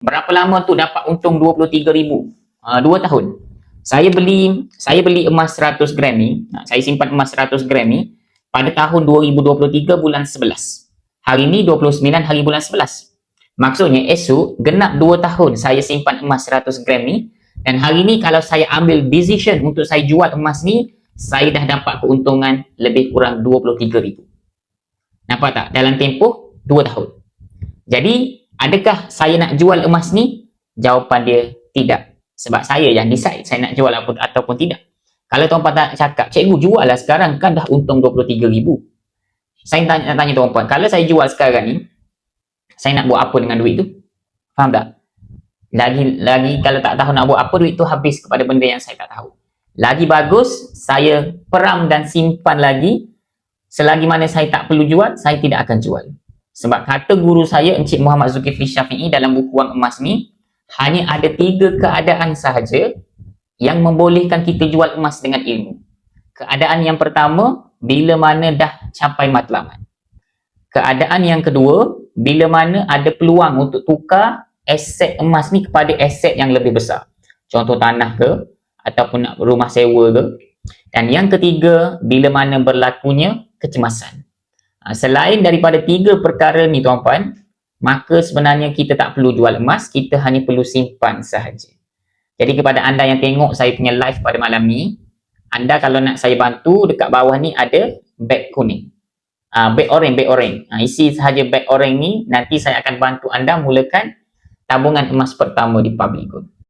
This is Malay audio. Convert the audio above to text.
Berapa lama tu dapat untung 23,000? 2 tahun. Saya beli emas 100 gram ni, saya simpan emas 100 gram ni pada tahun 2023 bulan 11. Hari ni 29 hari bulan 11. Maksudnya esok genap 2 tahun saya simpan emas 100 gram ni, dan hari ni kalau saya ambil decision untuk saya jual emas ni, saya dah dapat keuntungan lebih kurang 23,000. Nampak tak? Dalam tempoh 2 tahun. Jadi, adakah saya nak jual emas ni? Jawapan dia tidak. Sebab saya yang decide saya nak jual ataupun tidak. Kalau tuan-puan tak cakap, cikgu jual lah sekarang kan dah untung 23,000. Saya nak tanya tuan-puan, kalau saya jual sekarang ni, saya nak buat apa dengan duit tu? Faham tak? Lagi kalau tak tahu nak buat apa, duit tu habis kepada benda yang saya tak tahu. Lagi bagus, saya peram dan simpan lagi. Selagi mana saya tak perlu jual, saya tidak akan jual. Sebab kata guru saya, Encik Muhammad Zulkifli Syafi'i, dalam buku Wang Emas ni, hanya ada 3 keadaan sahaja yang membolehkan kita jual emas dengan ilmu. Keadaan yang pertama, bila mana dah capai matlamat. Keadaan yang kedua, bila mana ada peluang untuk tukar aset emas ni kepada aset yang lebih besar. Contoh tanah ke, ataupun nak rumah sewa ke. Dan yang ketiga, bila mana berlakunya kecemasan. Selain daripada 3 perkara ni tuan-puan, maka sebenarnya kita tak perlu jual emas, kita hanya perlu simpan sahaja. Jadi kepada anda yang tengok saya punya live pada malam ni, anda kalau nak saya bantu, dekat bawah ni ada beg kuning. Beg oranye. Isi sahaja beg oranye ni, nanti saya akan bantu anda mulakan tabungan emas pertama di Public Gold.